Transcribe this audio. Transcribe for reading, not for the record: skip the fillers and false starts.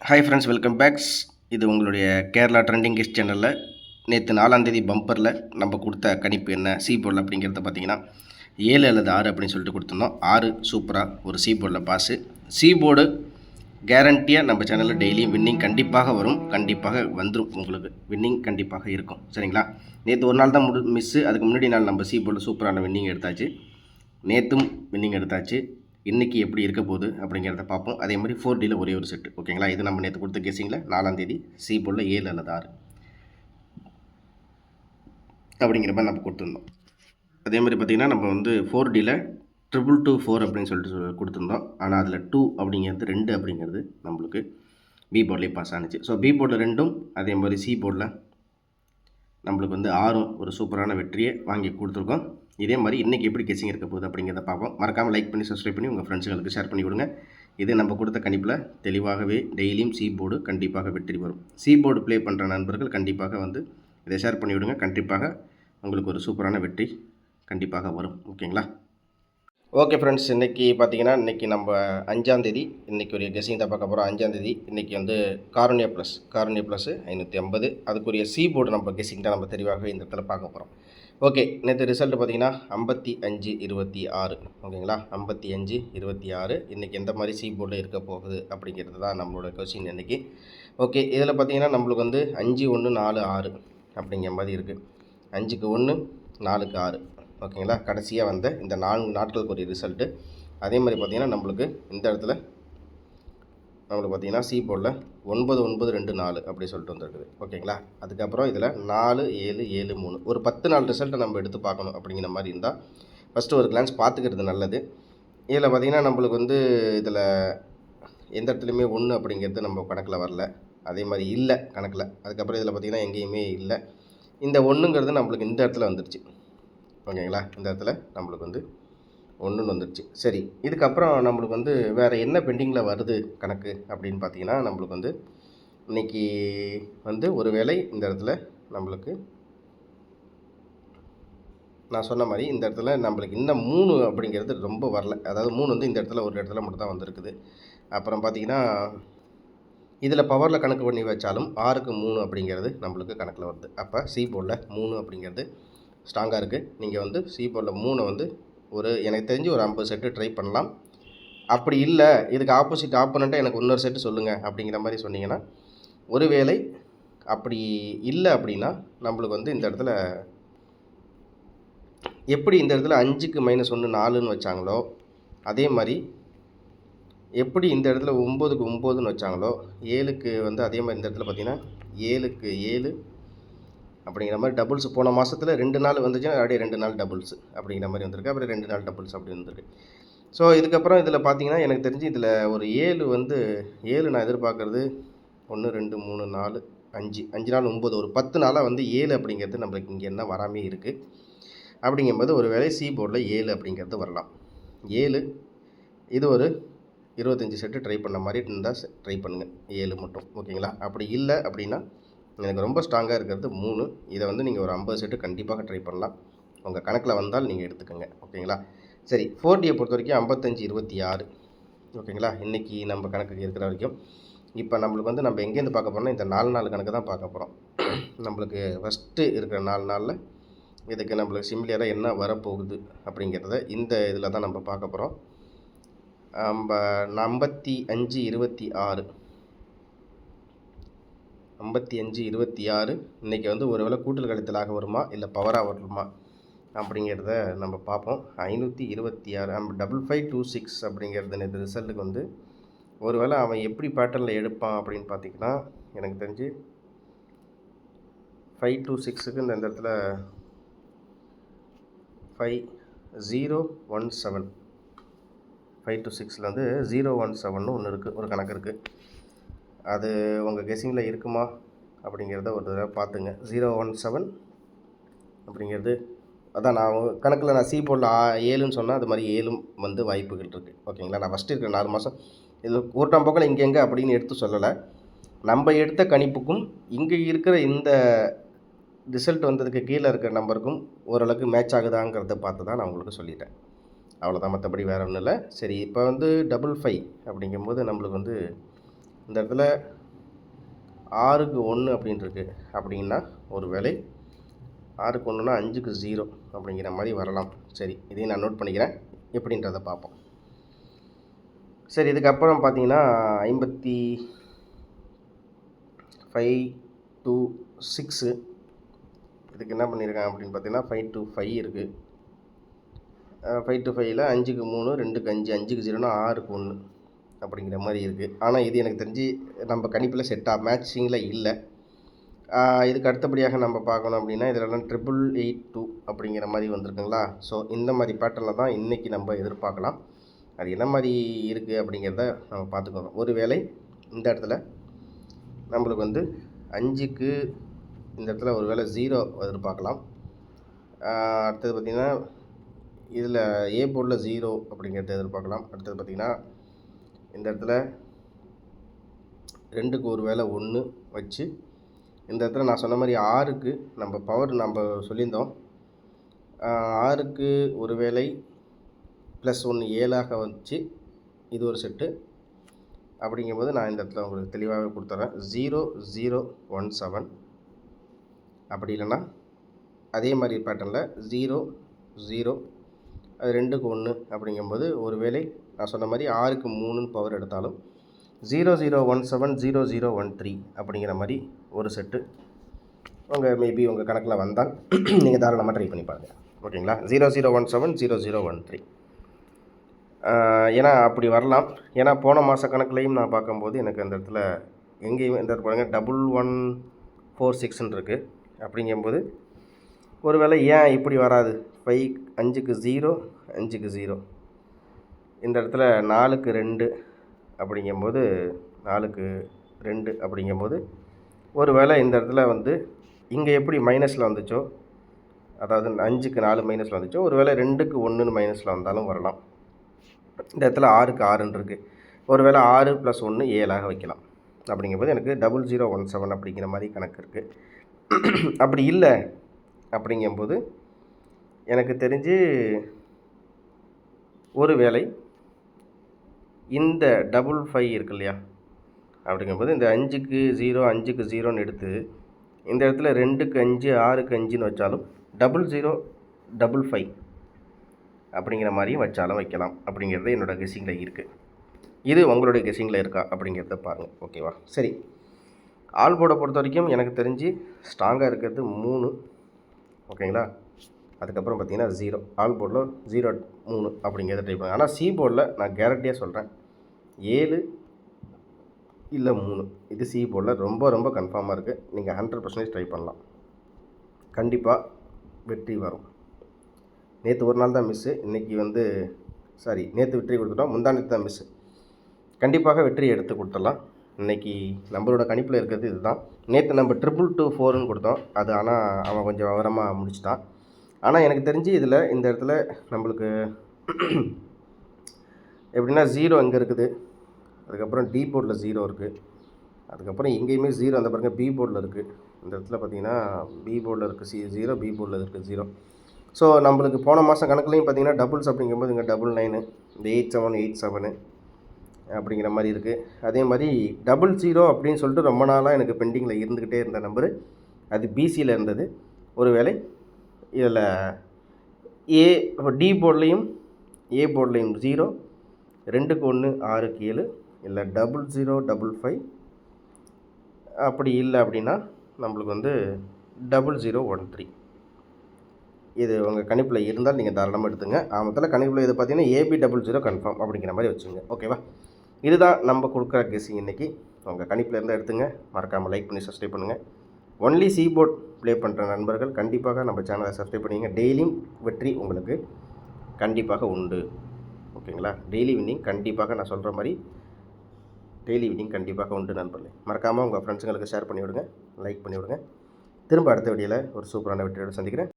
Hi friends, welcome packs. இது உங்களுடைய Kerala trending guest சேனலில் நேற்று 4ஆம் தேதி பம்பரில் நம்ம கொடுத்த கணிப்பு என்ன சி போர்டில் அப்படிங்கிறத பார்த்தீங்கன்னா 7 அல்லது 6 அப்படின்னு சொல்லிட்டு கொடுத்துருந்தோம். 6 சூப்பராக ஒரு சி போர்டில் பாஸு. சி போர்டு கேரண்டியாக நம்ம சேனலில் டெய்லியும் வின்னிங் கண்டிப்பாக வரும், கண்டிப்பாக வந்துடும். உங்களுக்கு வின்னிங் கண்டிப்பாக இருக்கும், சரிங்களா? நேற்று ஒரு நாள் தான் மிஸ்ஸு. அதுக்கு முன்னாடி நாள் நம்ம சி போர்டில் சூப்பரான வின்னிங் எடுத்தாச்சு. நேற்றும் வின்னிங் எடுத்தாச்சு. இன்றைக்கி எப்படி இருக்க போகுது அப்படிங்கிறத பார்ப்போம். அதே மாதிரி 4Dயில் ஒரே ஒரு செட்டு, ஓகேங்களா? இது நம்ம நேற்று கொடுத்த கெஸிங்கில் 4ஆம் தேதி சி போர்டில் 7 அல்லது 6 அப்படிங்கிற மாதிரி நம்ம கொடுத்துருந்தோம். அதே மாதிரி பார்த்திங்கன்னா நம்ம வந்து 4Dயில் 222 அப்படின்னு சொல்லிட்டு கொடுத்துருந்தோம். ஆனால் அதில் 2 அப்படிங்கிறது 2 அப்படிங்கிறது நம்மளுக்கு பி போர்ட்லேயே பாஸ் ஆனிச்சு. ஸோ பி போர்டில் 2ம் அதே மாதிரி சி போர்டில் நம்மளுக்கு வந்து 6ம் ஒரு சூப்பரான வெற்றியை வாங்கி கொடுத்துருக்கோம். இதே மாதிரி இன்றைக்கி எப்படி கெஸிங் இருக்க போகுது அப்படிங்கிறத பார்ப்போம். மறக்காமல் லைக் பண்ணி சப்ஸ்கிரைப் பண்ணி உங்கள் ஃப்ரெண்ட்ஸுங்களுக்கு ஷேர் பண்ணி கொடுங்க. இது நம்ம கொடுத்த கணிப்பில் தெளிவாகவே டெய்லியும் சி போர்டு கண்டிப்பாக வெற்றி வரும். சி போர்டு ப்ளே பண்ணுற நண்பர்கள் கண்டிப்பாக வந்து இதை ஷேர் பண்ணி விடுங்க. கண்டிப்பாக உங்களுக்கு ஒரு சூப்பரான வெற்றி கண்டிப்பாக வரும், ஓகேங்களா? ஓகே ஃப்ரெண்ட்ஸ், இன்றைக்கி பார்த்தீங்கன்னா இன்றைக்கி நம்ம 5ஆம் தேதி இன்றைக்கி ஒரு கெஸிங் தான் பார்க்க போகிறோம். 5ஆம் தேதி இன்றைக்கி வந்து காரணியா ப்ளஸ் 550 அதுக்குரிய சி போர்டு நம்ம கெஸிங் தான் நம்ம தெளிவாகவே இந்த இடத்துல பார்க்க போகிறோம். ஓகே, நேற்று ரிசல்ட் பார்த்தீங்கன்னா 55-26, ஓகேங்களா? 55-26 இன்றைக்கி எந்த மாதிரி சி போர்டில் இருக்க போகுது அப்படிங்கிறது தான் நம்மளோட கொஸ்டின் இன்றைக்கி. ஓகே, இதில் பார்த்தீங்கன்னா நம்மளுக்கு வந்து 5-1-4-6 அப்படிங்கிற மாதிரி இருக்குது. 5க்கு 1, 4க்கு 6, ஓகேங்களா? கடைசியாக வந்த இந்த 4 நாட்களுக்கு ஒரு ரிசல்ட்டு. அதே மாதிரி பார்த்திங்கன்னா நம்மளுக்கு இந்த இடத்துல நம்மளுக்கு பார்த்திங்கன்னா சி போர்டில் 9-9-2-4 அப்படி சொல்லிட்டு வந்துருக்குது, ஓகேங்களா? அதுக்கப்புறம் இதில் 4-7-7-3 ஒரு 10 நாள் ரிசல்ட்டை நம்ம எடுத்து பார்க்கணும் அப்படிங்கிற மாதிரி இருந்தால் ஃபஸ்ட்டு ஒரு கிளான்ஸ் பார்த்துக்கிறது நல்லது. இதில் பார்த்திங்கன்னா நம்மளுக்கு வந்து இதில் எந்த இடத்துலையுமே 1 அப்படிங்கிறது நம்ம கணக்கில் வரல, அதே மாதிரி இல்லை கணக்கில். அதுக்கப்புறம் இதில் பார்த்திங்கன்னா எங்கேயுமே இல்லை. இந்த 1ங்கிறது நம்மளுக்கு இந்த இடத்துல வந்துடுச்சு, ஓகேங்களா? இந்த இடத்துல நம்மளுக்கு வந்து 1 வந்துடுச்சு. சரி, இதுக்கப்புறம் நம்மளுக்கு வந்து வேறு என்ன பெண்டிங்கில் வருது கணக்கு அப்படின்னு பார்த்தீங்கன்னா நம்மளுக்கு வந்து இன்றைக்கி வந்து ஒரு வேளை இந்த இடத்துல நம்மளுக்கு நான் சொன்ன மாதிரி இந்த இடத்துல நம்மளுக்கு இன்னும் 3 அப்படிங்கிறது ரொம்ப வரல. அதாவது 3 வந்து இந்த இடத்துல ஒரு இடத்துல மட்டும் தான் வந்திருக்குது. அப்புறம் பார்த்திங்கன்னா இதில் பவரில் கணக்கு பண்ணி வச்சாலும் 6க்கு 3 அப்படிங்கிறது நம்மளுக்கு கணக்கில் வருது. அப்போ சி போர்டில் 3 அப்படிங்கிறது ஸ்ட்ராங்காக இருக்குது. நீங்கள் வந்து சி போர்டில் 3 வந்து எனக்கு தெரிஞ்சு ஒரு 50 செட்டு ட்ரை பண்ணலாம். அப்படி இல்லை இதுக்கு ஆப்போனண்ட்டாக எனக்கு இன்னொரு செட்டு சொல்லுங்கள் அப்படிங்கிற மாதிரி சொன்னீங்கன்னா, ஒருவேளை அப்படி இல்லை அப்படின்னா நம்மளுக்கு வந்து இந்த இடத்துல எப்படி இந்த இடத்துல 5க்கு -1 4ன்னு வச்சாங்களோ, அதே மாதிரி எப்படி இந்த இடத்துல 9க்கு 9ன்னு வச்சாங்களோ, 7க்கு வந்து அதே மாதிரி இந்த இடத்துல பார்த்திங்கன்னா 7க்கு 7 அப்படிங்கிற மாதிரி டபுள்ஸ் போன மாதத்தில் 2 நாள் வந்துச்சுன்னா அப்படியே 2 நாள் டபுள்ஸ் அப்படிங்கிற மாதிரி வந்திருக்கு. அப்புறம் 2 நாள் டபுள்ஸ் அப்படி வந்துருக்கு. ஸோ இதுக்கப்புறம் இதில் பார்த்தீங்கன்னா எனக்கு தெரிஞ்சு இதில் ஒரு 7 நான் எதிர்பார்க்குறது 1 2 3 4 5 நாள் 9 ஒரு 10 நாளாக வந்து 7 அப்படிங்கிறது நம்மளுக்கு இங்கே என்ன வராமே இருக்குது. அப்படிங்கும்போது ஒரு வேளை சி போர்டில் 7 அப்படிங்கிறது வரலாம். 7 இது ஒரு 25 செட்டு ட்ரை பண்ண மாதிரி இருந்தால் ட்ரை பண்ணுங்கள், 7 மட்டும், ஓகேங்களா? அப்படி இல்லை அப்படின்னா எனக்கு ரொம்ப ஸ்ட்ராங்காக இருக்கிறது 3. இதை வந்து நீங்கள் ஒரு 50 செட்டு கண்டிப்பாக ட்ரை பண்ணலாம். உங்கள் கணக்கில் வந்தால் நீங்கள் எடுத்துக்கோங்க, ஓகேங்களா? சரி, 4Dயை பொறுத்த வரைக்கும் 55-26, ஓகேங்களா? இன்றைக்கி நம்ம கணக்கு இருக்கிற வரைக்கும் இப்போ நம்மளுக்கு வந்து நம்ம எங்கேருந்து பார்க்க போகிறோம்னா இந்த 4 நாள் கணக்கு தான் பார்க்க போகிறோம். நம்மளுக்கு ஃபஸ்ட்டு இருக்கிற 4 நாளில் இதுக்கு நம்மளுக்கு சிமிலியராக என்ன வரப்போகுது அப்படிங்கிறத இந்த இதில் தான் நம்ம பார்க்க போகிறோம். 55-26 55-26 இன்றைக்கி வந்து ஒரு வேளை கூட்டல் கழித்தலாக வருமா இல்லை பவராக வருமா அப்படிங்கிறத நம்ம பார்ப்போம். 526 5526 அப்படிங்கிறது இந்த ரிசல்ட்டுக்கு வந்து ஒரு வேளை அவன் எப்படி பேட்டர்னில் எடுப்பான் அப்படின்னு பார்த்திங்கன்னா எனக்கு தெரிஞ்சு 526க்கு இந்த இடத்துல 5017 526ல் வந்து 017ன்னு ஒன்று இருக்குது, ஒரு கணக்கு இருக்குது. அது உங்கள் கெஸிங்கில் இருக்குமா அப்படிங்கிறத ஒரு தடவை பார்த்துங்க. 017 அப்படிங்கிறது அதான் நான் கணக்கில் நான் சி போர்டில் 7ன்னு சொன்னால் அது மாதிரி 7ம் வந்து வாய்ப்புகள் இருக்குது, ஓகேங்களா? நான் ஃபஸ்ட்டு இருக்கிற 4 மாதம் இதில் ஒரு பக்கம் இங்கெங்கே அப்படின்னு எடுத்து சொல்லலை. நம்ம எடுத்த கணிப்புக்கும் இங்கே இருக்கிற இந்த ரிசல்ட் வந்ததுக்கு கீழே இருக்கிற நம்பருக்கும் ஓரளவுக்கு மேட்ச் ஆகுதாங்கிறத பார்த்து தான் நான் உங்களுக்கு சொல்லிட்டேன். அவ்வளோதான், மற்றபடி வேறு ஒன்றும் இல்லை. சரி, இப்போ வந்து 55 அப்படிங்கும்போது நம்மளுக்கு வந்து இந்த இடத்துல 6க்கு 1 அப்படின்ட்டுருக்கு. அப்படின்னா ஒரு வேளை 6க்கு 1னா 5க்கு 0 அப்படிங்கிற மாதிரி வரலாம். சரி, இதையும் நான் நோட் பண்ணிக்கிறேன். எப்படின்றத பார்ப்போம். சரி, இதுக்கப்புறம் பார்த்தீங்கன்னா 55 to 6 இதுக்கு என்ன பண்ணியிருக்காங்க அப்படின்னு பார்த்தீங்கன்னா 5 to 5 இருக்குது. 5 to 5ல் 5க்கு 3, 2க்கு 5, 5க்கு 0னா 6க்கு 1 அப்படிங்கிற மாதிரி இருக்குது. ஆனால் இது எனக்கு தெரிஞ்சு நம்ம கணிப்பில் மேட்சிங்கில் இல்லை. இதுக்கு அடுத்தபடியாக நம்ம பார்க்கணும் அப்படின்னா இதிலலாம் 8882 அப்படிங்கிற மாதிரி வந்திருக்குங்களா. ஸோ இந்த மாதிரி பேட்டர்னில் தான் இன்றைக்கி நம்ம எதிர்பார்க்கலாம். அது என்ன மாதிரி இருக்குது அப்படிங்கிறத நம்ம பார்த்துக்கோங்க. ஒரு வேளை இந்த இடத்துல நம்மளுக்கு வந்து 5க்கு இந்த இடத்துல ஒரு வேளை 0 எதிர்பார்க்கலாம். அடுத்தது பார்த்திங்கன்னா இதில் ஏ போர்டில் 0 அப்படிங்கிறத எதிர்பார்க்கலாம். அடுத்தது பார்த்திங்கன்னா இந்த இடத்துல 2க்கு ஒரு வேளை 1 வச்சு இந்த இடத்துல நான் சொன்ன மாதிரி 6க்கு நம்ம பவர் நம்ம சொல்லியிருந்தோம். 6க்கு ஒரு வேளை +1 7ஆக வச்சு இது ஒரு செட்டு. அப்படிங்கும்போது நான் இந்த இடத்துல உங்களுக்கு தெளிவாகவே கொடுத்துட்றேன். 0017 அப்படி இல்லைன்னா அதே மாதிரி பேட்டர்னில் 0 0 அது 2க்கு 1 அப்படிங்கும்போது ஒரு வேளை நான் சொன்ன மாதிரி 6க்கு 3ன்னு பவர் எடுத்தாலும் 0017 0013 அப்படிங்கிற மாதிரி ஒரு செட்டு மேபி உங்கள் கணக்கில் வந்தால் நீங்கள் தாராளமாக ட்ரை பண்ணி பாருங்கள். ஓகேங்களா, 0017 0013. ஏன்னா அப்படி வரலாம். ஏன்னா போன மாத கணக்குலையும் நான் பார்க்கும்போது எனக்கு அந்த இடத்துல எங்கேயுமே இந்த பாருங்கள் 1146 இருக்குது. அப்படிங்கும்போது ஒரு வேளை ஏன் இப்படி வராது, 5க்கு 0 5க்கு 0 இந்த இடத்துல 4க்கு 2 அப்படிங்கும்போது 4க்கு 2 அப்படிங்கும்போது ஒரு வேளை இந்த இடத்துல வந்து இங்கே எப்படி மைனஸில் வந்துச்சோ, அதாவது 5க்கு 4 மைனஸில் வந்துச்சோ, ஒரு வேளை 2க்கு 1ன்னு மைனஸில் வந்தாலும் வரலாம். இந்த இடத்துல 6க்கு 6ன்னு இருக்குது. ஒரு வேளை 6 + 1 7ஆக வைக்கலாம். அப்படிங்கும்போது எனக்கு 0017 அப்படிங்கிற மாதிரி கணக்கு இருக்குது. அப்படி இல்லை அப்படிங்கும்போது எனக்கு தெரிஞ்சு ஒரு வேளை இந்த 55 இருக்கு இல்லையா, அப்படிங்கும்போது இந்த 5க்கு 0 5க்கு 0ன்னு எடுத்து இந்த இடத்துல 2க்கு 5 6க்கு 5ன்னு வச்சாலும் 0055 அப்படிங்கிற மாதிரியும் வச்சாலும் வைக்கலாம். அப்படிங்கிறது என்னோடய கெஸ்ஸிங்கில் இருக்குது. இது உங்களுடைய கெஸ்ஸிங்கில் இருக்கா அப்படிங்கிறத பாருங்கள். ஓகேவா, சரி. ஆல் போர்டை பொறுத்த வரைக்கும் எனக்கு தெரிஞ்சு ஸ்ட்ராங்காக இருக்கிறது 3. ஓகேங்களா, அதுக்கப்புறம் பார்த்திங்கன்னா 0 ஆல் போர்டில் 0 3 அப்படிங்கிறத ட்ரை பண்ணுங்கள். ஆனால் சி போர்டில் நான் கேரண்டியாக சொல்கிறேன் 7 இல்லை 3 இது சி போர்டில் ரொம்ப ரொம்ப கன்ஃபார்மாக இருக்குது. நீங்கள் 100% ட்ரை பண்ணலாம். கண்டிப்பாக வெற்றி வரும். நேற்று ஒரு நாள் தான் மிஸ்ஸு, இன்றைக்கி வந்து நேற்று வெற்றி கொடுத்துட்டோம், முந்தானத்து தான் மிஸ்ஸு. கண்டிப்பாக வெற்றியை எடுத்து கொடுத்துடலாம். இன்றைக்கி நம்மளோட கணிப்பில் இருக்கிறது இதுதான். நேற்று நம்ம 2224ன்னு கொடுத்தோம், அது ஆனால் அவன் கொஞ்சம் விவரமாக முடிச்சுட்டான். ஆனால் எனக்கு தெரிஞ்சு இதில் இந்த இடத்துல நம்மளுக்கு எப்படின்னா 0 இங்கே இருக்குது, அதுக்கப்புறம் டி போர்டில் 0 இருக்குது, அதுக்கப்புறம் எங்கேயுமே 0 அந்த பாருங்கள் பி போர்டில் இருக்குது. இந்த இடத்துல பார்த்திங்கன்னா பி போர்டில் இருக்குது 0, பி போர்டில் இருக்குது 0. ஸோ நம்மளுக்கு போன மாதம் கணக்குலையும் பார்த்திங்கன்னா டபுள்ஸ் அப்படிங்கும்போது இங்கே 99 இந்த 8787 அப்படிங்கிற மாதிரி இருக்குது. அதே மாதிரி 00 அப்படின்னு சொல்லிட்டு ரொம்ப நாளாக எனக்கு பெண்டிங்கில் இருந்துக்கிட்டே இருந்த நம்பரு, அது பிசியில் இருந்தது. ஒரு வேளை இதில் டி போர்ட்லேயும் ஏ போர்ட்லேயும் 0 2க்கு 1 6க்கு 7 இல்லை 0055 அப்படி இல்லை அப்படின்னா நம்மளுக்கு வந்து 0013 இது உங்கள் கணிப்பில் இருந்தால் நீங்கள் தாராளமாக எடுத்துங்க. ஆமத்தில் கணிப்பில் இது பார்த்தீங்கன்னா ஏபி 00 கன்ஃபார்ம் அப்படிங்கிற மாதிரி வச்சுங்க. ஓகேவா, இதுதான் நம்ம கொடுக்குற கெஸ்ஸிங் இன்றைக்கி. உங்கள் கணிப்பில் இருந்தால் எடுத்துங்க. மறக்காமல் லைக் பண்ணி சப்ஸ்கிரைப் பண்ணுங்கள். ஒன்லி சி போர்ட் ப்ளே பண்ணுற நண்பர்கள் கண்டிப்பாக நம்ம சேனலை சப்ஸ்கிரைப் பண்ணிங்க. டெய்லியும் வெற்றி உங்களுக்கு கண்டிப்பாக உண்டு. ஓகேங்களா, டெய்லி வின்னிங் கண்டிப்பாக நான் சொல்கிற மாதிரி டெய்லி வின்னிங் கண்டிப்பாக உண்டு நண்பர்களே. மறக்காமல் உங்கள் ஃப்ரெண்ட்ஸுங்களுக்கு ஷேர் பண்ணி விடுங்க, லைக் பண்ணி விடுங்க. திரும்ப அடுத்த வீடியோவில் ஒரு சூப்பரான வெற்றியோடு சந்திக்கிறேன்.